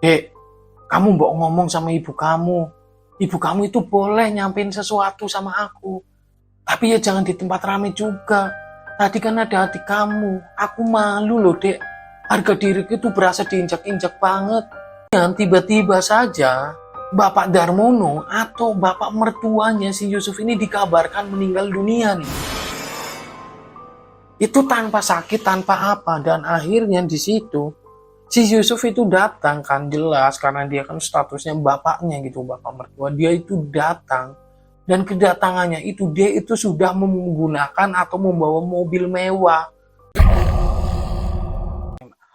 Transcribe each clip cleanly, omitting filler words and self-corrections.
Dek, kamu mbok ngomong sama ibu kamu. Ibu kamu itu boleh nyampein sesuatu sama aku. Tapi ya jangan di tempat rame juga. Tadi kan ada adik kamu. Aku malu loh, Dek. Harga diriku itu berasa diinjak-injak banget. Dan tiba-tiba saja Bapak Darmono atau bapak mertuanya si Yusuf ini dikabarkan meninggal dunia nih. Itu tanpa sakit, tanpa apa. Dan akhirnya di situ si Yusuf itu datang kan, jelas karena dia kan statusnya bapaknya gitu, bapak mertua. Dia itu datang, dan kedatangannya itu dia itu sudah menggunakan atau membawa mobil mewah.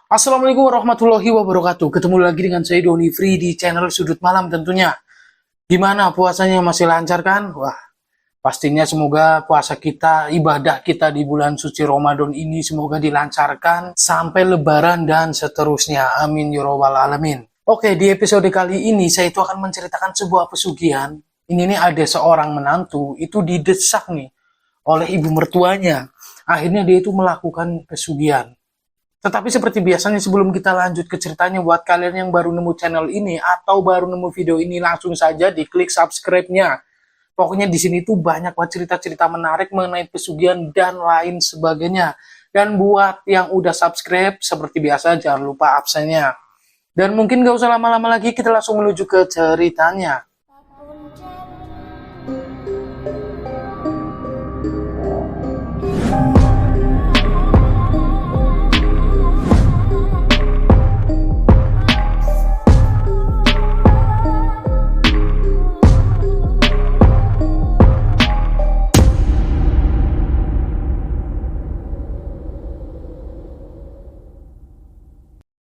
Assalamualaikum warahmatullahi wabarakatuh. Ketemu lagi dengan saya Doni Free di channel Sudut Malam tentunya. Gimana puasanya, masih lancar kan? Wah, pastinya semoga puasa kita, ibadah kita di bulan suci Ramadan ini semoga dilancarkan sampai lebaran dan seterusnya. Amin ya rabbal alamin. Oke, di episode kali ini saya itu akan menceritakan sebuah pesugihan. Ini nih ada seorang menantu itu didesak nih oleh ibu mertuanya. Akhirnya dia itu melakukan pesugihan. Tetapi seperti biasanya sebelum kita lanjut ke ceritanya, buat kalian yang baru nemu channel ini atau baru nemu video ini, langsung saja diklik subscribe-nya. Pokoknya di sini tuh banyak banget cerita-cerita menarik mengenai pesugihan dan lain sebagainya. Dan buat yang udah subscribe, seperti biasa jangan lupa absennya. Dan mungkin gak usah lama-lama lagi, kita langsung menuju ke ceritanya.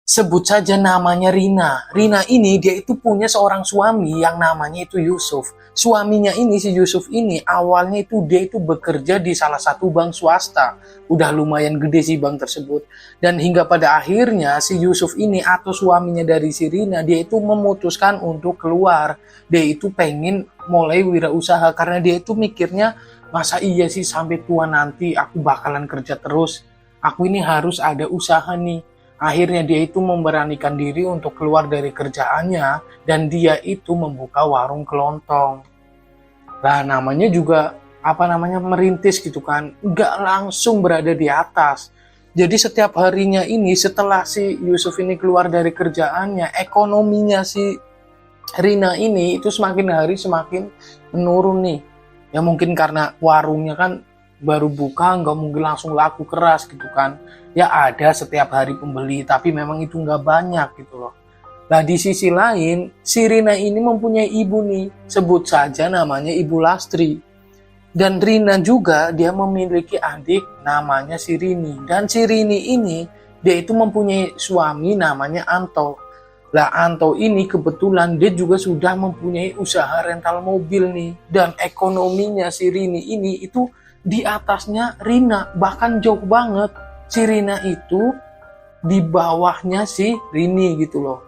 Sebut saja namanya Rina. Rina ini dia itu punya seorang suami yang namanya itu Yusuf. Suaminya ini, si Yusuf ini, awalnya itu dia itu bekerja di salah satu bank swasta. Udah lumayan gede sih bank tersebut. Dan hingga pada akhirnya si Yusuf ini atau suaminya dari si Rina, dia itu memutuskan untuk keluar. Dia itu pengen mulai wirausaha karena dia itu mikirnya, masa iya sih sampai tua nanti aku bakalan kerja terus. Aku ini harus ada usaha nih. Akhirnya dia itu memberanikan diri untuk keluar dari kerjaannya dan dia itu membuka warung kelontong. Nah, namanya juga merintis gitu kan, nggak langsung berada di atas. Jadi setiap harinya ini setelah si Yusuf ini keluar dari kerjaannya, ekonominya si Rina ini itu semakin hari semakin menurun nih. Ya mungkin karena warungnya kan baru buka, nggak mungkin langsung laku keras gitu kan. Ya ada setiap hari pembeli, tapi memang itu nggak banyak gitu loh. Nah di sisi lain, si Rina ini mempunyai ibu nih, sebut saja namanya Ibu Lastri. Dan Rina juga dia memiliki adik namanya si Rini. Dan si Rini ini dia itu mempunyai suami namanya Anto. Lah Anto ini kebetulan dia juga sudah mempunyai usaha rental mobil nih. Dan ekonominya si Rini ini itu di atasnya Rina, bahkan jauh banget. Si Rina itu di bawahnya si Rini gitu loh.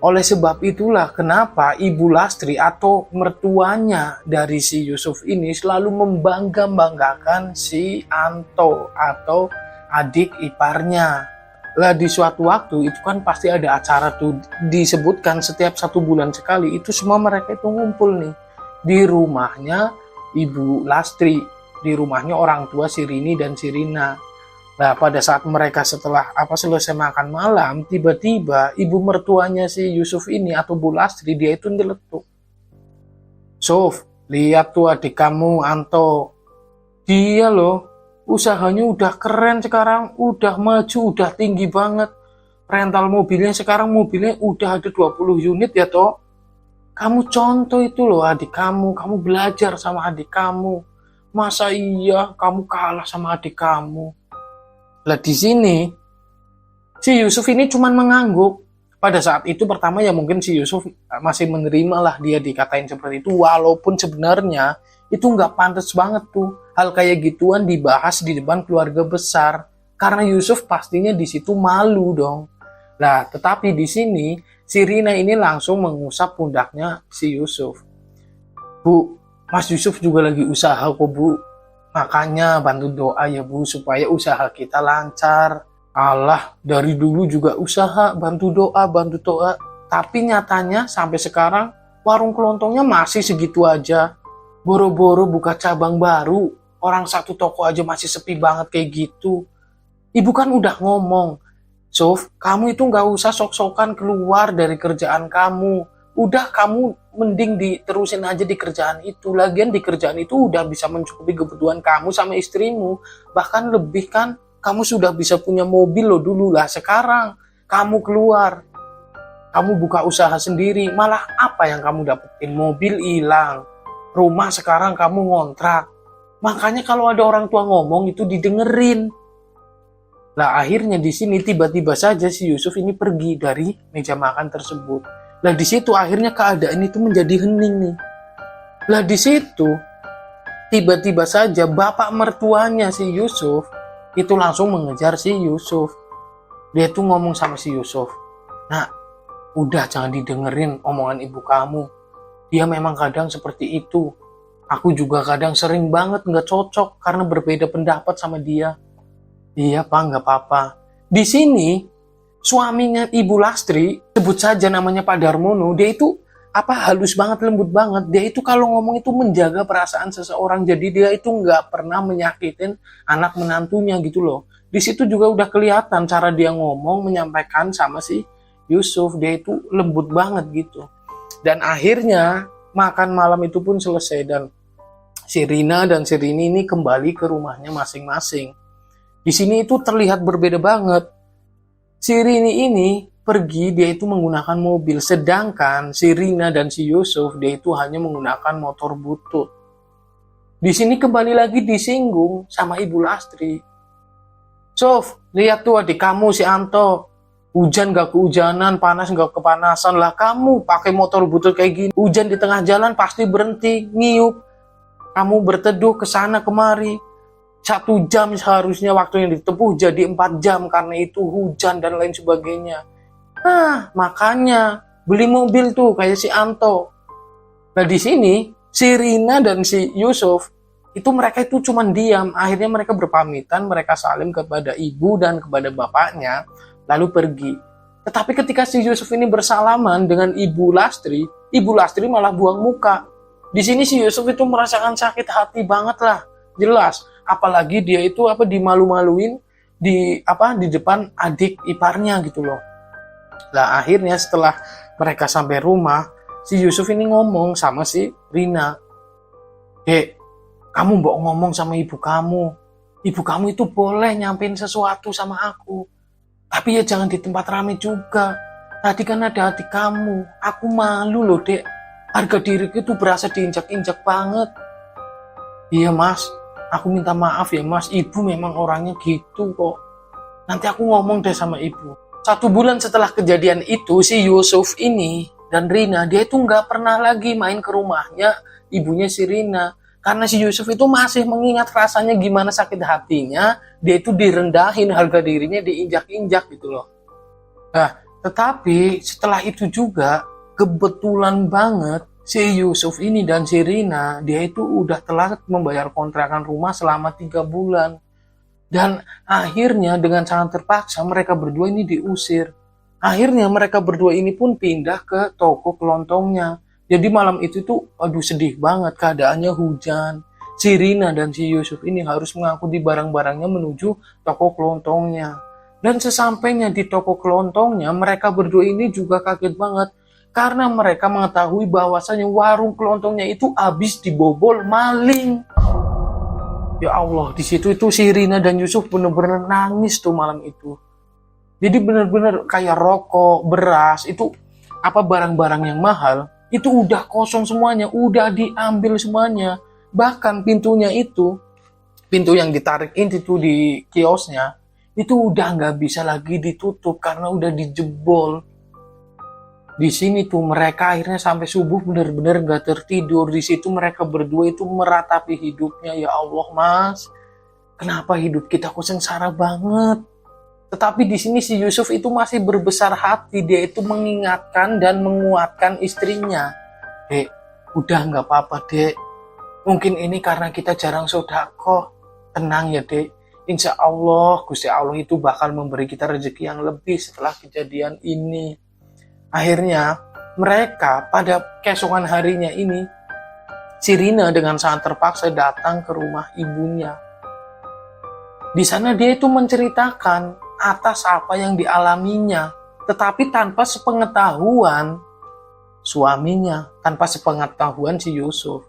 Oleh sebab itulah kenapa Ibu Lastri atau mertuanya dari si Yusuf ini selalu membangga-banggakan si Anto atau adik iparnya. Lah di suatu waktu itu kan pasti ada acara tuh, disebutkan setiap 1 bulan sekali itu semua mereka itu ngumpul nih di rumahnya Ibu Lastri, di rumahnya orang tua si Rini dan si Rina. Nah pada saat mereka setelah selesai makan malam, tiba-tiba ibu mertuanya si Yusuf ini atau Bu Lastri dia itu nyeletuk. Sof, lihat tuh adik kamu Anto. Dia loh, usahanya udah keren sekarang, udah maju, udah tinggi banget. Rental mobilnya sekarang mobilnya udah ada 20 unit ya toh. Kamu contoh itu loh adik kamu belajar sama adik kamu. Masa iya kamu kalah sama adik kamu? Lah di sini si Yusuf ini cuman mengangguk. Pada saat itu pertama ya mungkin si Yusuf masih menerima lah dia dikatain seperti itu, walaupun sebenarnya itu nggak pantas banget tuh hal kayak gituan dibahas di depan keluarga besar, karena Yusuf pastinya di situ malu dong. Nah tetapi di sini si Rina ini langsung mengusap pundaknya si Yusuf. Bu, Mas Yusuf juga lagi usaha kok Bu. Makanya bantu doa ya Bu supaya usaha kita lancar. Allah, dari dulu juga usaha, bantu doa. Tapi nyatanya sampai sekarang warung kelontongnya masih segitu aja. Boro-boro buka cabang baru, orang satu toko aja masih sepi banget kayak gitu. Ibu kan udah ngomong, Sof, kamu itu nggak usah sok-sokan keluar dari kerjaan kamu. Udah kamu mending diterusin aja di kerjaan itu. Lagian di kerjaan itu udah bisa mencukupi kebutuhan kamu sama istrimu. Bahkan lebih kan, kamu sudah bisa punya mobil loh dulu lah. Sekarang kamu keluar, kamu buka usaha sendiri. Malah apa yang kamu dapetin? Mobil hilang. Rumah sekarang kamu ngontrak. Makanya kalau ada orang tua ngomong itu didengerin. Nah akhirnya di sini tiba-tiba saja si Yusuf ini pergi dari meja makan tersebut. Nah di situ akhirnya keadaan itu menjadi hening nih. Nah di situ tiba-tiba saja bapak mertuanya si Yusuf itu langsung mengejar si Yusuf. Dia tuh ngomong sama si Yusuf, nah udah jangan didengerin omongan ibu kamu. Dia memang kadang seperti itu. Aku juga kadang sering banget nggak cocok karena berbeda pendapat sama dia. Iya pak, nggak apa-apa. Di sini suaminya Ibu Lastri, sebut saja namanya Pak Darmono, dia itu halus banget, lembut banget. Dia itu kalau ngomong itu menjaga perasaan seseorang. Jadi dia itu nggak pernah menyakitin anak menantunya gitu loh. Di situ juga udah kelihatan cara dia ngomong, menyampaikan sama si Yusuf. Dia itu lembut banget gitu. Dan akhirnya makan malam itu pun selesai dan si Rina dan si Rini ini kembali ke rumahnya masing-masing. Di sini itu terlihat berbeda banget. Si Rini ini pergi, dia itu menggunakan mobil. Sedangkan si Rina dan si Yusuf, dia itu hanya menggunakan motor butut. Di sini kembali lagi disinggung sama Ibu Lastri. Sof, lihat tuh adik kamu si Anto. Hujan gak kehujanan, panas gak kepanasan. Lah kamu pakai motor butut kayak gini. Hujan di tengah jalan pasti berhenti, ngiup. Kamu berteduh ke sana kemari. 1 jam seharusnya waktu yang ditempuh jadi 4 jam karena itu hujan dan lain sebagainya. Nah, makanya beli mobil tuh kayak si Anto. Nah, di sini si Rina dan si Yusuf itu mereka itu cuman diam. Akhirnya mereka berpamitan, mereka salim kepada ibu dan kepada bapaknya lalu pergi. Tetapi ketika si Yusuf ini bersalaman dengan Ibu Lastri malah buang muka. Di sini si Yusuf itu merasakan sakit hati banget lah. Jelas, apalagi dia itu dimalu-maluin di depan adik iparnya gitu loh. Nah akhirnya setelah mereka sampai rumah, si Yusuf ini ngomong sama si Rina, Dek, kamu mau ngomong sama ibu kamu itu boleh nyampein sesuatu sama aku, tapi ya jangan di tempat rame juga. Tadi kan ada adik kamu, aku malu loh dek, harga diriku itu berasa diinjak-injak banget. Iya mas, aku minta maaf ya mas, ibu memang orangnya gitu kok. Nanti aku ngomong deh sama ibu. 1 bulan setelah kejadian itu, si Yusuf ini dan Rina, dia itu nggak pernah lagi main ke rumahnya ibunya si Rina. Karena si Yusuf itu masih mengingat rasanya gimana sakit hatinya, dia itu direndahin, harga dirinya diinjak-injak gitu loh. Nah, tetapi setelah itu juga, kebetulan banget, si Yusuf ini dan si Rina, dia itu udah telat membayar kontrakan rumah selama 3 bulan. Dan akhirnya dengan sangat terpaksa mereka berdua ini diusir. Akhirnya mereka berdua ini pun pindah ke toko kelontongnya. Jadi malam itu tuh, aduh sedih banget keadaannya hujan. Si Rina dan si Yusuf ini harus mengangkut barang-barangnya menuju toko kelontongnya. Dan sesampainya di toko kelontongnya, mereka berdua ini juga kaget banget. Karena mereka mengetahui bahwasanya warung kelontongnya itu habis dibobol maling. Ya Allah, di situ itu si Rina dan Yusuf benar-benar nangis tuh malam itu. Jadi benar-benar kayak rokok, beras, itu barang-barang yang mahal, itu udah kosong semuanya, udah diambil semuanya. Bahkan pintunya itu, pintu yang ditarikin itu di kiosnya, itu udah nggak bisa lagi ditutup karena udah dijebol. Di sini tuh mereka akhirnya sampai subuh benar-benar nggak tertidur. Di situ mereka berdua itu meratapi hidupnya. Ya Allah mas, kenapa hidup kita kok sengsara banget? Tetapi di sini si Yusuf itu masih berbesar hati. Dia itu mengingatkan dan menguatkan istrinya. Dek, udah nggak apa-apa dek. Mungkin ini karena kita jarang sedekah. Tenang ya dek. Insya Allah, Gusti Allah itu bakal memberi kita rezeki yang lebih setelah kejadian ini. Akhirnya, mereka pada keesokan harinya ini, si Rina dengan sangat terpaksa datang ke rumah ibunya. Di sana dia itu menceritakan atas apa yang dialaminya, tetapi tanpa sepengetahuan suaminya, tanpa sepengetahuan si Yusuf.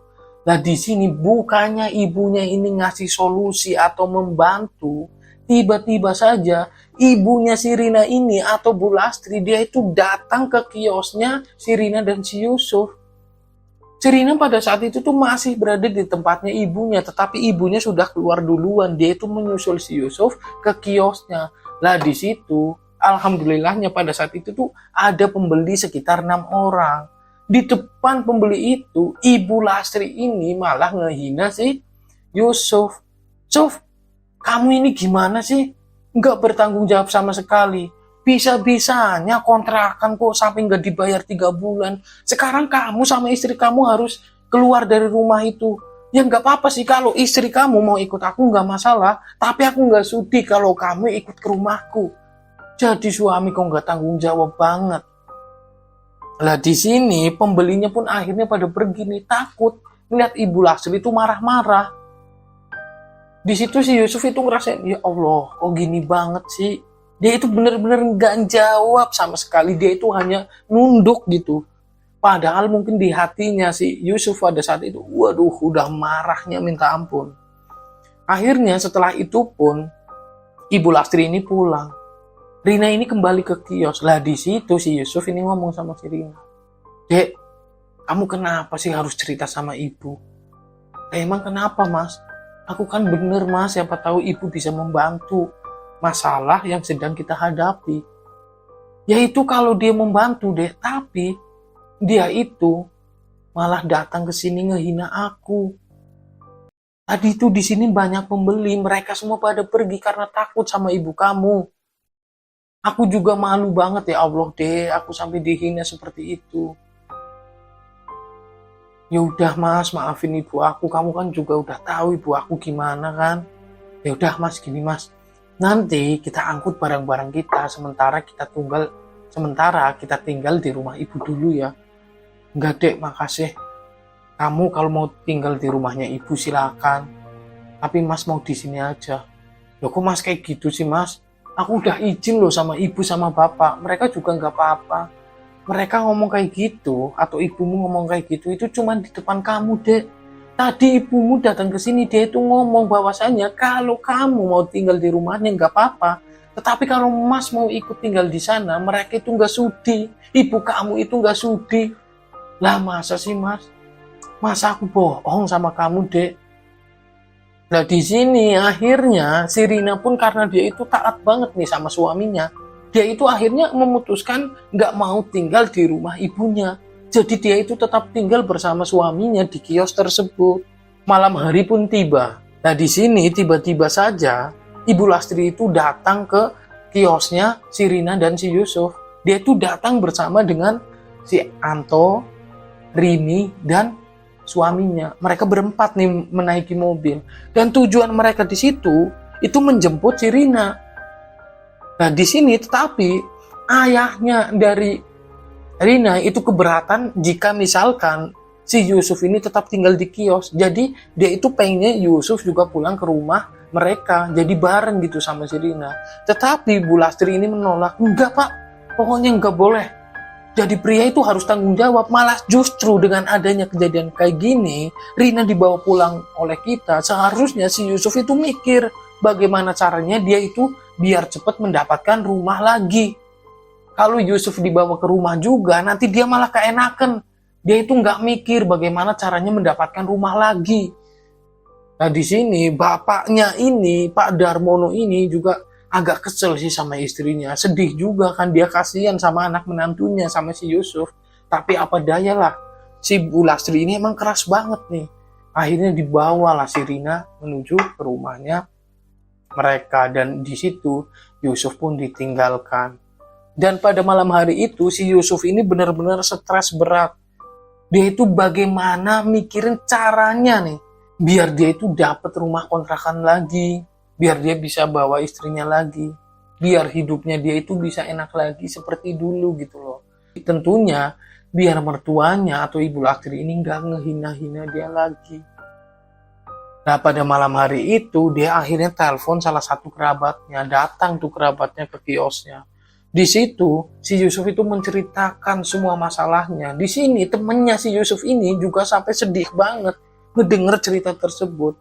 Nah di sini bukannya ibunya ini ngasih solusi atau membantu, tiba-tiba saja ibunya si Rina ini atau Bu Lastri dia itu datang ke kiosnya si Rina dan si Yusuf. Si Rina pada saat itu tuh masih berada di tempatnya ibunya, tetapi ibunya sudah keluar duluan. Dia itu menyusul si Yusuf ke kiosnya. Lah di situ, alhamdulillahnya pada saat itu tuh ada pembeli sekitar 6 orang. Di depan pembeli itu, Ibu Lastri ini malah ngehina si Yusuf. Yusuf, kamu ini gimana sih? Nggak bertanggung jawab sama sekali. Bisa-bisanya kontrakan kok sampai nggak dibayar 3 bulan. Sekarang kamu sama istri kamu harus keluar dari rumah itu. Ya nggak apa-apa sih kalau istri kamu mau ikut aku nggak masalah. Tapi aku nggak sudi kalau kamu ikut ke rumahku. Jadi suami kok nggak tanggung jawab banget. Lah di sini pembelinya pun akhirnya pada pergi nih, takut melihat Ibu Lastri itu marah-marah. Di situ si Yusuf itu ngerasain, ya Allah, kok gini banget sih. Dia itu benar-benar nggak jawab sama sekali, dia itu hanya nunduk gitu. Padahal mungkin di hatinya si Yusuf pada saat itu, waduh, udah marahnya minta ampun. Akhirnya setelah itu pun Ibu Lastri ini pulang. Rina ini kembali ke kios. Lah di situ si Yusuf ini ngomong sama si Rina. Dek, kamu kenapa sih harus cerita sama ibu? Emang kenapa mas? Aku kan bener mas, siapa tahu ibu bisa membantu masalah yang sedang kita hadapi. Yaitu kalau dia membantu deh, tapi dia itu malah datang ke sini ngehina aku. Tadi itu di sini banyak pembeli, mereka semua pada pergi karena takut sama ibu kamu. Aku juga malu banget ya Allah deh, aku sampai dihina seperti itu. Ya udah mas, maafin ibu aku, kamu kan juga udah tahu ibu aku gimana kan. Ya udah mas, gini mas, nanti kita angkut barang-barang kita, sementara kita tinggal di rumah ibu dulu ya. Enggak dek, makasih. Kamu kalau mau tinggal di rumahnya ibu silakan. Tapi mas mau di sini aja. Loh kok mas kayak gitu sih mas? Aku udah izin loh sama ibu sama bapak, mereka juga nggak apa-apa. Mereka ngomong kayak gitu, atau ibumu ngomong kayak gitu, itu cuma di depan kamu, dek. Tadi ibumu datang ke sini, dia itu ngomong bahwasanya kalau kamu mau tinggal di rumahnya nggak apa-apa. Tetapi kalau mas mau ikut tinggal di sana, mereka itu nggak sudi. Ibu kamu itu nggak sudi. Lah masa sih mas? Masa aku bohong sama kamu, dek? Nah di sini akhirnya si Rina pun karena dia itu taat banget nih sama suaminya, dia itu akhirnya memutuskan nggak mau tinggal di rumah ibunya. Jadi dia itu tetap tinggal bersama suaminya di kios tersebut. Malam hari pun tiba. Nah di sini tiba-tiba saja Ibu Lastri itu datang ke kiosnya si Rina dan si Yusuf. Dia itu datang bersama dengan si Anto, Rini, dan suaminya. Mereka berempat nih menaiki mobil. Dan tujuan mereka di situ itu menjemput si Rina. Nah di sini tetapi ayahnya dari Rina itu keberatan jika misalkan si Yusuf ini tetap tinggal di kios. Jadi dia itu pengennya Yusuf juga pulang ke rumah mereka. Jadi bareng gitu sama si Rina. Tetapi Bu Lastri ini menolak. Enggak pak, pokoknya enggak boleh. Jadi pria itu harus tanggung jawab. Malah justru dengan adanya kejadian kayak gini, Rina dibawa pulang oleh kita. Seharusnya si Yusuf itu mikir bagaimana caranya dia itu biar cepat mendapatkan rumah lagi. Kalau Yusuf dibawa ke rumah juga, nanti dia malah keenakan. Dia itu nggak mikir bagaimana caranya mendapatkan rumah lagi. Nah di sini bapaknya ini, Pak Darmono ini juga agak kesel sih sama istrinya. Sedih juga kan, dia kasihan sama anak menantunya, sama si Yusuf. Tapi apa daya lah, si Bu Lastri ini emang keras banget nih. Akhirnya dibawalah si Rina menuju ke rumahnya mereka. Dan di situ Yusuf pun ditinggalkan. Dan pada malam hari itu si Yusuf ini benar-benar stres berat. Dia itu bagaimana mikirin caranya nih, biar dia itu dapat rumah kontrakan lagi. biar dia bisa bawa istrinya lagi, biar hidupnya dia itu bisa enak lagi seperti dulu gitu loh. Tentunya biar mertuanya atau ibu laktri ini nggak ngehina-hina dia lagi. Nah, pada malam hari itu dia akhirnya telepon salah satu kerabatnya, datang tuh kerabatnya ke kiosnya. Di situ si Yusuf itu menceritakan semua masalahnya. Di sini temennya si Yusuf ini juga sampai sedih banget ngedenger cerita tersebut.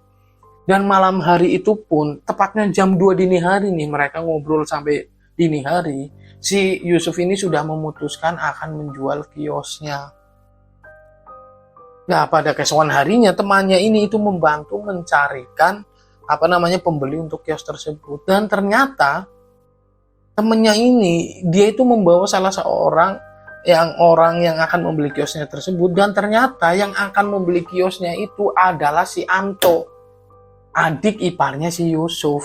Dan malam hari itu pun, tepatnya jam 2 dini hari nih, mereka ngobrol sampai dini hari, si Yusuf ini sudah memutuskan akan menjual kiosnya. Nah, pada keesokan harinya temannya ini itu membantu mencarikan pembeli untuk kios tersebut. Dan ternyata temannya ini dia itu membawa salah seorang orang yang akan membeli kiosnya tersebut, dan ternyata yang akan membeli kiosnya itu adalah si Anto, adik iparnya si Yusuf.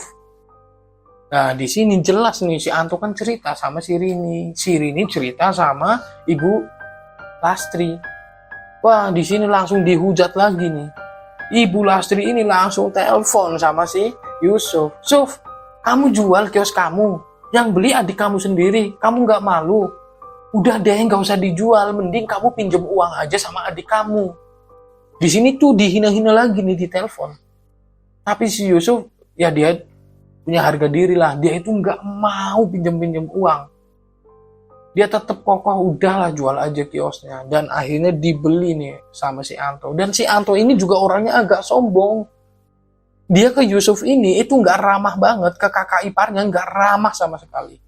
Nah, di sini jelas nih si Anto kan cerita sama si Rini cerita sama Ibu Lastri. Wah, di sini langsung dihujat lagi nih. Ibu Lastri ini langsung telepon sama si Yusuf. Suf, kamu jual kios kamu, yang beli adik kamu sendiri, kamu nggak malu? Udah deh, nggak usah dijual, mending kamu pinjam uang aja sama adik kamu. Di sini tuh dihina-hina lagi nih di telepon. Tapi si Yusuf, ya dia punya harga diri lah, dia itu nggak mau pinjam-pinjam uang. Dia tetap kokoh, udahlah jual aja kiosnya. Dan akhirnya dibeli nih sama si Anto. Dan si Anto ini juga orangnya agak sombong. Dia ke Yusuf ini itu nggak ramah banget, ke kakak iparnya nggak ramah sama sekali.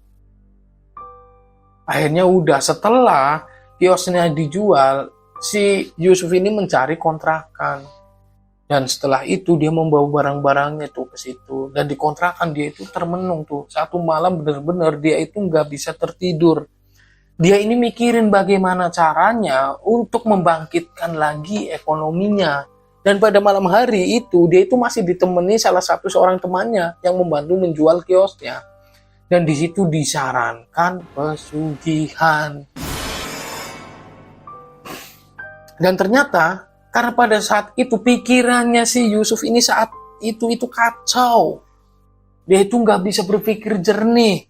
Akhirnya udah, setelah kiosnya dijual, si Yusuf ini mencari kontrakan. Dan setelah itu dia membawa barang-barangnya tuh ke situ. Dan di kontrakan dia itu termenung tuh. Satu malam bener-bener dia itu nggak bisa tertidur. Dia ini mikirin bagaimana caranya untuk membangkitkan lagi ekonominya. Dan pada malam hari itu, dia itu masih ditemani salah satu seorang temannya yang membantu menjual kiosnya. Dan di situ disarankan pesugihan. Dan ternyata, karena pada saat itu pikirannya si Yusuf ini saat itu kacau. Dia itu nggak bisa berpikir jernih.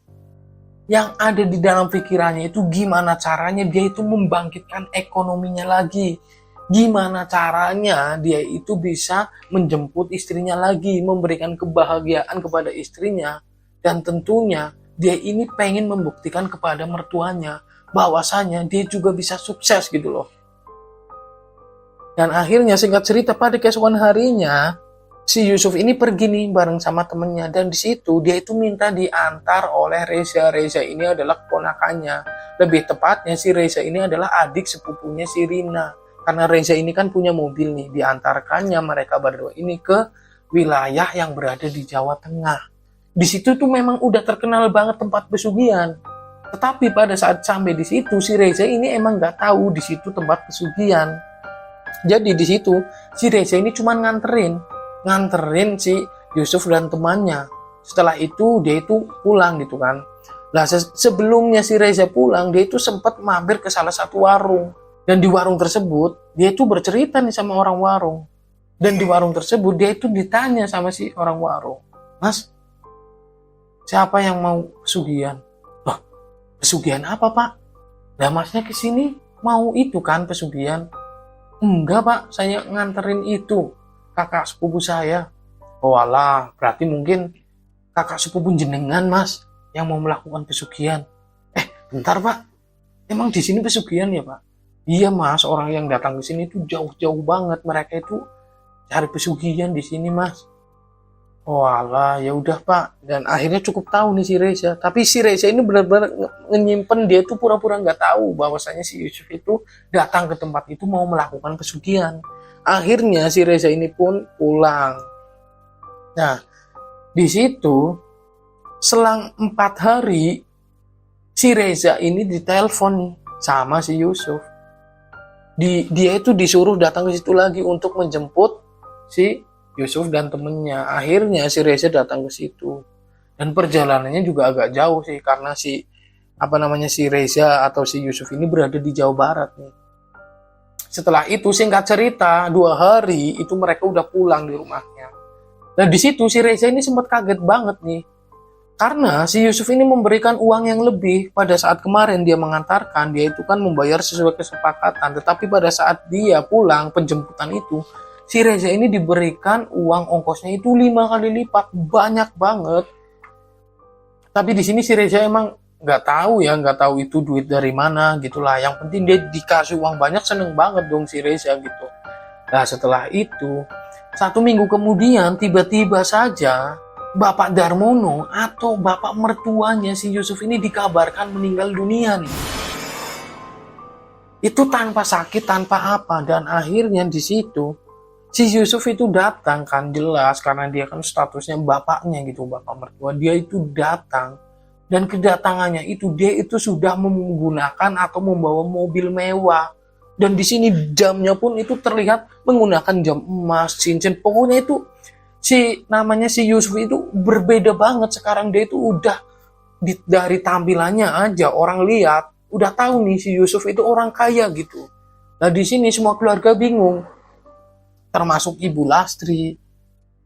Yang ada di dalam pikirannya itu gimana caranya dia itu membangkitkan ekonominya lagi. Gimana caranya dia itu bisa menjemput istrinya lagi, memberikan kebahagiaan kepada istrinya. Dan tentunya dia ini pengen membuktikan kepada mertuanya bahwasanya dia juga bisa sukses gitu loh. Dan akhirnya singkat cerita pada keesokan harinya, si Yusuf ini pergi nih bareng sama temennya, dan di situ dia itu minta diantar oleh Reza. Reza ini adalah keponakannya. Lebih tepatnya si Reza ini adalah adik sepupunya si Rina. Karena Reza ini kan punya mobil nih, diantarkannya mereka berdua ini ke wilayah yang berada di Jawa Tengah. Di situ tuh memang udah terkenal banget tempat pesugihan. Tetapi pada saat sampai di situ si Reza ini emang nggak tahu di situ tempat pesugihan. Jadi di situ si Reza ini cuma nganterin si Yusuf dan temannya. Setelah itu dia itu pulang gitu kan. Nah, sebelumnya si Reza pulang, dia itu sempat mampir ke salah satu warung. Dan di warung tersebut dia itu bercerita nih sama orang warung. Dan di warung tersebut dia itu ditanya sama si orang warung, "Mas, siapa yang mau pesugihan?" "Loh, pesugihan apa, Pak?" "Nah, Masnya kesini mau itu kan pesugihan?" "Enggak, Pak, saya nganterin itu kakak sepupu saya." "Oh alah, berarti mungkin kakak sepupu jenengan, Mas, yang mau melakukan pesugihan." Bentar, Pak, emang di sini pesugihan ya, Pak?" "Iya, Mas, orang yang datang ke sini itu jauh-jauh banget, mereka itu cari pesugihan di sini, Mas." "Oh alah, ya udah, Pak." Dan akhirnya cukup tahu nih si Reza. Tapi si Reza ini benar-benar nyimpen, dia itu pura-pura nggak tahu bahwasanya si Yusuf itu datang ke tempat itu mau melakukan pesugihan. Akhirnya si Reza ini pun pulang. Nah, di situ selang 4 hari si Reza ini ditelepon nih sama si Yusuf. Dia itu disuruh datang ke situ lagi untuk menjemput si Yusuf dan temennya. Akhirnya si Reza datang ke situ. Dan perjalanannya juga agak jauh sih, karena si Reza atau si Yusuf ini berada di Jawa Barat nih. Setelah itu singkat cerita 2 hari itu mereka udah pulang di rumahnya. Nah di situ si Reza ini sempat kaget banget nih. Karena si Yusuf ini memberikan uang yang lebih pada saat kemarin dia mengantarkan, dia itu kan membayar sesuai kesepakatan. Tetapi pada saat dia pulang penjemputan itu, si Reza ini diberikan uang ongkosnya itu 5 kali lipat, banyak banget. Tapi di sini si Reza emang nggak tahu ya, nggak tahu itu duit dari mana gitulah. Yang penting dia dikasih uang banyak, seneng banget dong si Reza gitu. Nah setelah itu, 1 minggu kemudian tiba-tiba saja Bapak Darmono atau bapak mertuanya si Yusuf ini dikabarkan meninggal dunia nih. Itu tanpa sakit, tanpa apa. Dan akhirnya di situ si Yusuf itu datang kan, jelas karena dia kan statusnya bapaknya gitu, bapak mertua. Dia itu datang, dan kedatangannya itu dia itu sudah menggunakan atau membawa mobil mewah. Dan di sini jamnya pun itu terlihat menggunakan jam emas, cincin. Pokoknya itu si Yusuf itu berbeda banget. Sekarang dia itu udah dari tampilannya aja orang lihat udah tahu nih si Yusuf itu orang kaya gitu. Nah di sini semua keluarga bingung, termasuk Ibu Lastri,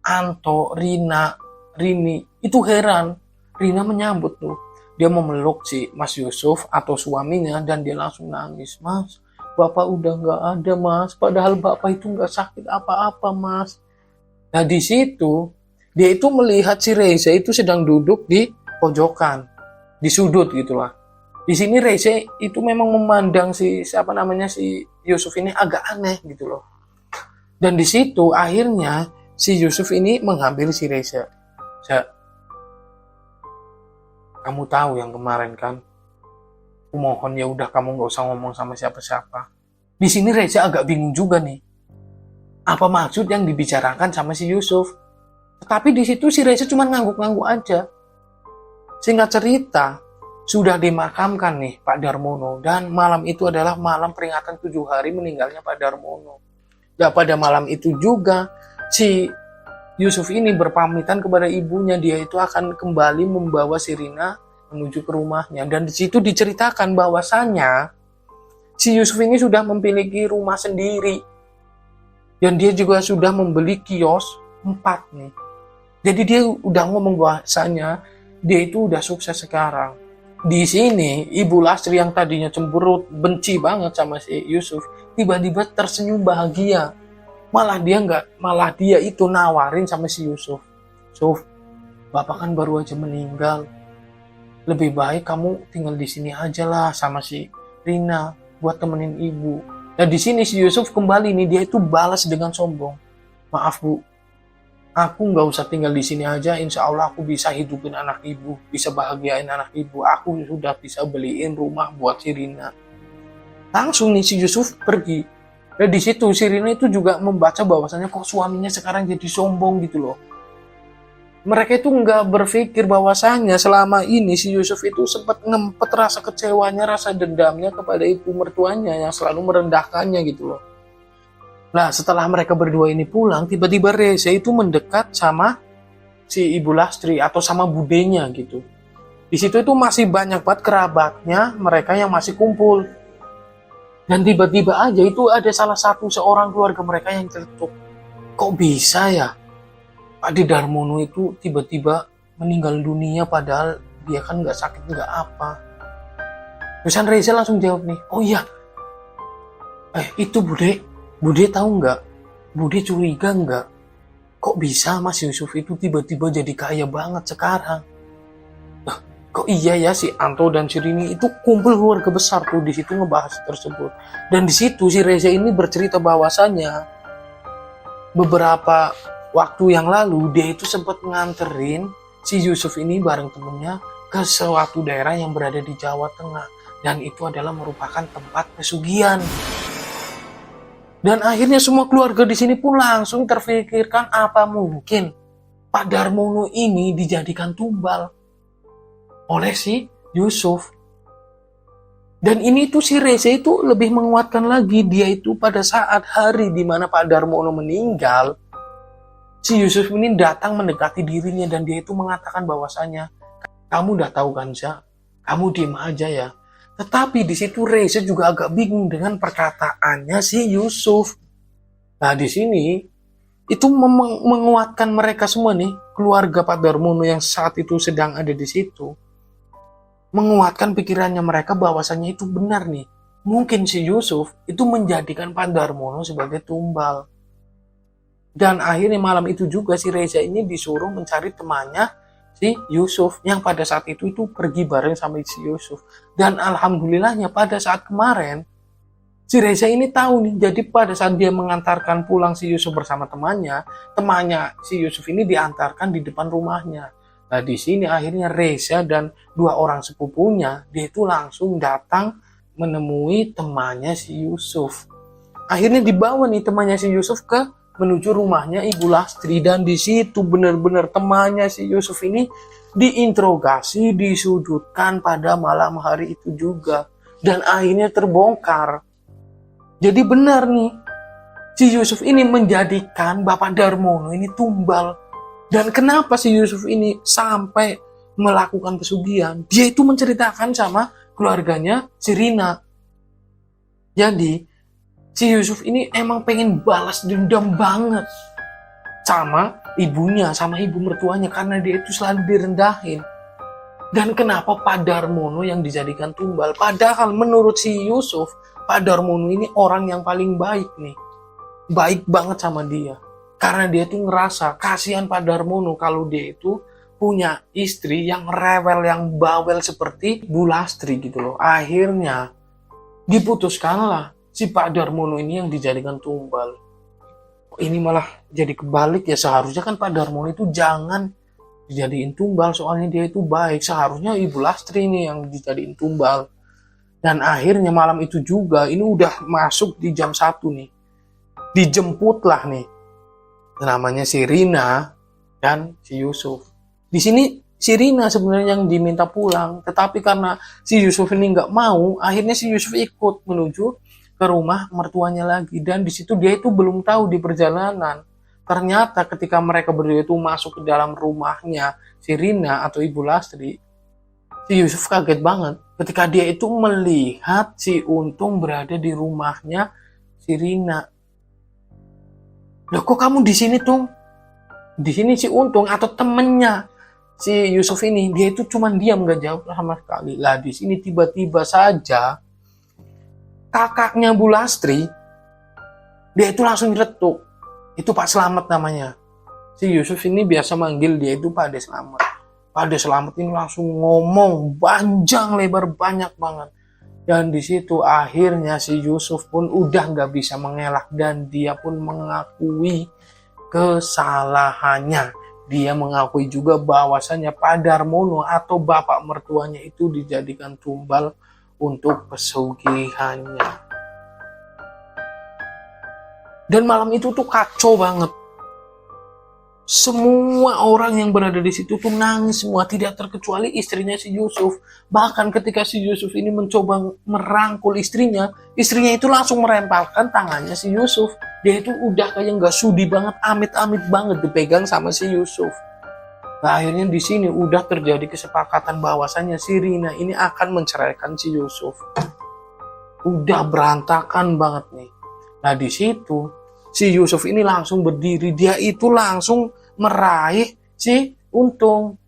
Anto, Rina, Rini itu heran. Rina menyambut tuh, dia memeluk si Mas Yusuf atau suaminya dan dia langsung nangis. Mas, bapak udah nggak ada mas, padahal bapak itu nggak sakit apa-apa mas. Nah di situ dia itu melihat si Reza itu sedang duduk di pojokan, di sudut gitulah. Di sini Reza itu memang memandang si Yusuf ini agak aneh gitu loh. Dan di situ akhirnya si Yusuf ini mengambil si Reza. Kamu tahu yang kemarin kan? Aku mohon ya udah kamu nggak usah ngomong sama siapa-siapa. Di sini Reza agak bingung juga nih. Apa maksud yang dibicarakan sama si Yusuf? Tetapi di situ si Reza cuma ngangguk-ngangguk aja. Singkat cerita, sudah dimakamkan nih Pak Darmono. Dan malam itu adalah malam peringatan 7 hari meninggalnya Pak Darmono. Dan pada malam itu juga, si Yusuf ini berpamitan kepada ibunya. Dia itu akan kembali membawa si Rina menuju ke rumahnya. Dan di situ diceritakan bahwasannya si Yusuf ini sudah memiliki rumah sendiri. Dan dia juga sudah membeli kios 4 nih. Jadi dia udah ngomong bahwasanya dia itu udah sukses sekarang. Di sini Ibu Lastri yang tadinya cemberut, benci banget sama si Yusuf, tiba-tiba tersenyum bahagia. Malah dia itu nawarin sama si Yusuf. Yusuf, bapak kan baru aja meninggal. Lebih baik kamu tinggal di sini aja lah sama si Rina buat temenin ibu. Nah di sini si Yusuf kembali nih, dia itu balas dengan sombong. Maaf bu, aku nggak usah tinggal di sini aja. Insya Allah aku bisa hidupin anak ibu, bisa bahagiain anak ibu. Aku sudah bisa beliin rumah buat si Rina. Langsung nih si Yusuf pergi. Dan di situ si Rina itu juga membaca bahwasannya kok suaminya sekarang jadi sombong gitu loh. Mereka itu nggak berpikir bahwasannya selama ini si Yusuf itu sempat ngempet rasa kecewanya, rasa dendamnya kepada ibu mertuanya yang selalu merendahkannya gitu loh. Nah setelah mereka berdua ini pulang, tiba-tiba Reza itu mendekat sama si Ibu Lastri atau sama budenya gitu. Di situ itu masih banyak banget kerabatnya mereka yang masih kumpul. Dan tiba-tiba aja itu ada salah satu seorang keluarga mereka yang celetuk. Kok bisa ya? Pak Darmono itu tiba-tiba meninggal dunia padahal dia kan nggak sakit nggak apa. Terusan Reza langsung jawab nih, oh iya, itu Bude tahu nggak? Bude curiga nggak? Kok bisa Mas Yusuf itu tiba-tiba jadi kaya banget sekarang? Kok iya ya si Anto dan si Rini itu kumpul keluarga besar tuh di situ ngebahas tersebut. Dan di situ si Reza ini bercerita bahwasannya beberapa waktu yang lalu dia itu sempat nganterin si Yusuf ini bareng temennya ke suatu daerah yang berada di Jawa Tengah. Dan itu adalah merupakan tempat pesugihan. Dan akhirnya semua keluarga di sini pun langsung terpikirkan apa mungkin Pak Darmono ini dijadikan tumbal oleh si Yusuf. Dan ini tuh si Reza itu lebih menguatkan lagi. Dia itu pada saat hari di mana Pak Darmono meninggal, si Yusuf ini datang mendekati dirinya dan dia itu mengatakan bahwasanya, kamu udah tahu kan Za, kamu diem aja ya. Tetapi di situ Reza juga agak bingung dengan perkataannya si Yusuf. Nah di sini Itu menguatkan mereka semua nih, keluarga Pak Darmono yang saat itu sedang ada di situ. Menguatkan pikirannya mereka bahwasannya itu benar nih. Mungkin si Yusuf itu menjadikan Pak Darmono sebagai tumbal. Dan akhirnya malam itu juga si Reza ini disuruh mencari temannya si Yusuf yang pada saat itu pergi bareng sama si Yusuf. Dan alhamdulillahnya pada saat kemarin si Reza ini tahu nih, jadi pada saat dia mengantarkan pulang si Yusuf bersama temannya si Yusuf ini diantarkan di depan rumahnya. Nah di sini akhirnya Reza dan dua orang sepupunya, dia itu langsung datang menemui temannya si Yusuf. Akhirnya dibawa nih temannya si Yusuf menuju rumahnya Ibu Lastri, dan di situ benar-benar temannya si Yusuf ini diinterogasi, disudutkan pada malam hari itu juga, dan akhirnya terbongkar. Jadi benar nih, si Yusuf ini menjadikan Bapak Darmono ini tumbal. Dan kenapa si Yusuf ini sampai melakukan pesugihan? Dia itu menceritakan sama keluarganya si Rina. Jadi si Yusuf ini emang pengen balas dendam banget sama ibunya, sama ibu mertuanya, karena dia itu selalu direndahin. Dan kenapa Pak Darmono yang dijadikan tumbal? Padahal menurut si Yusuf, Pak Darmono ini orang yang paling baik nih. Baik banget sama dia. Karena dia tuh ngerasa kasihan Pak Darmono kalau dia itu punya istri yang rewel, yang bawel seperti Bu Lastri gitu loh. Akhirnya diputuskanlah si Pak Darmono ini yang dijadikan tumbal. Ini malah jadi kebalik ya, seharusnya kan Pak Darmono itu jangan dijadiin tumbal, soalnya dia itu baik. Seharusnya Ibu Lastri ini yang dijadiin tumbal. Dan akhirnya malam itu juga, ini udah masuk di jam 1 nih. Dijemputlah nih, namanya si Rina dan si Yusuf. Di sini si Rina sebenarnya yang diminta pulang, tetapi karena si Yusuf ini nggak mau, akhirnya si Yusuf ikut menuju ke rumah mertuanya lagi. Dan di situ dia itu belum tahu di perjalanan. Ternyata ketika mereka berdua itu masuk ke dalam rumahnya si Rina atau Ibu Lastri, si Yusuf kaget banget ketika dia itu melihat si Untung berada di rumahnya si Rina. Loh, kok kamu di sini, Tung? Di sini si Untung atau temennya si Yusuf ini, dia itu cuma diam, gak jawab sama sekali. Lah di sini tiba-tiba saja kakaknya Bu Lastri, dia itu langsung diletuk. Itu Pak Slamet namanya. Si Yusuf ini biasa manggil dia itu Pak De Slamet. Pak De Slamet ini langsung ngomong panjang lebar banyak banget. Dan di situ akhirnya si Yusuf pun udah nggak bisa mengelak dan dia pun mengakui kesalahannya. Dia mengakui juga bahwasannya Pak Darmono atau bapak mertuanya itu dijadikan tumbal untuk pesugihannya. Dan malam itu tuh kacau banget. Semua orang yang berada di situ tuh nangis semua, tidak terkecuali istrinya si Yusuf. Bahkan ketika si Yusuf ini mencoba merangkul istrinya itu langsung merempalkan tangannya si Yusuf. Dia itu udah kayak nggak sudi banget, amit-amit banget dipegang sama si Yusuf. Nah, akhirnya di sini udah terjadi kesepakatan bahwasannya si Rina ini akan menceraikan si Yusuf. Udah berantakan banget nih. Nah di situ si Yusuf ini langsung berdiri, dia itu langsung meraih si Untung.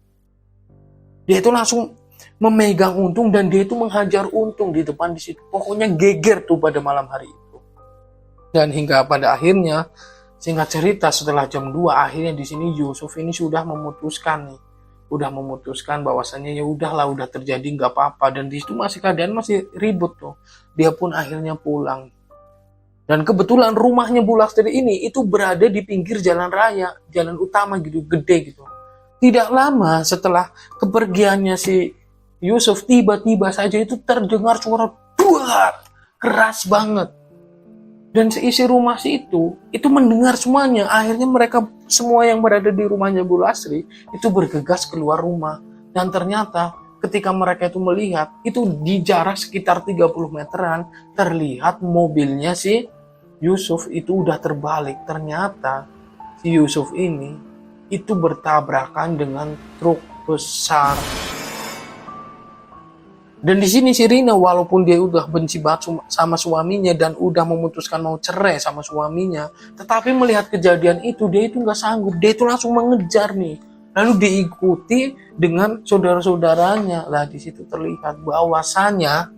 Dia itu langsung memegang Untung dan dia itu menghajar Untung di depan di situ. Pokoknya geger tuh pada malam hari itu. Dan hingga pada akhirnya, singkat cerita setelah jam 2 akhirnya di sini Yusuf ini sudah memutuskan nih. Udah memutuskan bahwasannya ya udahlah, udah terjadi nggak apa-apa, dan di situ masih keadaan masih ribut tuh. Dia pun akhirnya pulang. Dan kebetulan rumahnya Bu Lastri ini itu berada di pinggir jalan raya, jalan utama gitu, gede gitu. Tidak lama setelah kepergiannya si Yusuf, tiba-tiba saja itu terdengar suara buat keras banget. Dan seisi rumah itu mendengar semuanya. Akhirnya mereka semua yang berada di rumahnya Bu Lastri itu bergegas keluar rumah. Dan ternyata ketika mereka itu melihat, itu di jarak sekitar 30 meteran, terlihat mobilnya si Yusuf itu udah terbalik. Ternyata si Yusuf ini itu bertabrakan dengan truk besar. Dan di sini si Rina walaupun dia udah benci banget sama suaminya dan udah memutuskan mau cerai sama suaminya, tetapi melihat kejadian itu dia itu nggak sanggup, dia itu langsung mengejar nih. Lalu diikuti dengan saudara-saudaranya. Lah di situ terlihat bahwasanya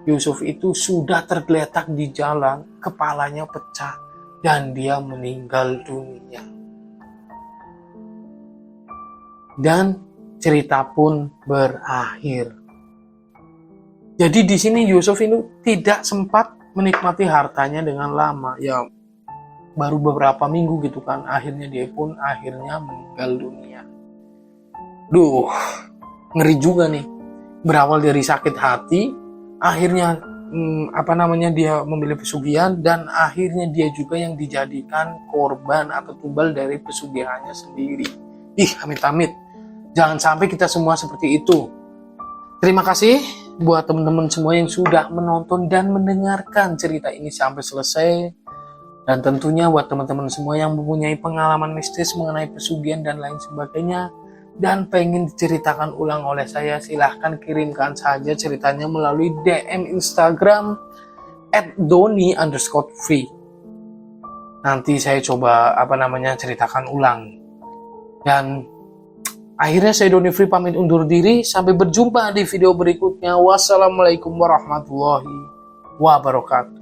Yusuf itu sudah tergeletak di jalan, kepalanya pecah dan dia meninggal dunia. Dan cerita pun berakhir. Jadi di sini Yusuf ini tidak sempat menikmati hartanya dengan lama. Ya baru beberapa minggu gitu kan. Akhirnya dia pun meninggal dunia. Duh, ngeri juga nih. Berawal dari sakit hati, akhirnya dia memilih pesugihan dan akhirnya dia juga yang dijadikan korban atau tumbal dari pesugihannya sendiri. Amit-amit. Jangan sampai kita semua seperti itu. Terima kasih buat teman-teman semua yang sudah menonton dan mendengarkan cerita ini sampai selesai. Dan tentunya buat teman-teman semua yang mempunyai pengalaman mistis mengenai pesugihan dan lain sebagainya dan pengen diceritakan ulang oleh saya, silahkan kirimkan saja ceritanya melalui DM Instagram @doni_free. Nanti saya coba ceritakan ulang. Dan akhirnya saya Doni Free pamit undur diri. Sampai berjumpa di video berikutnya. Wassalamualaikum warahmatullahi wabarakatuh.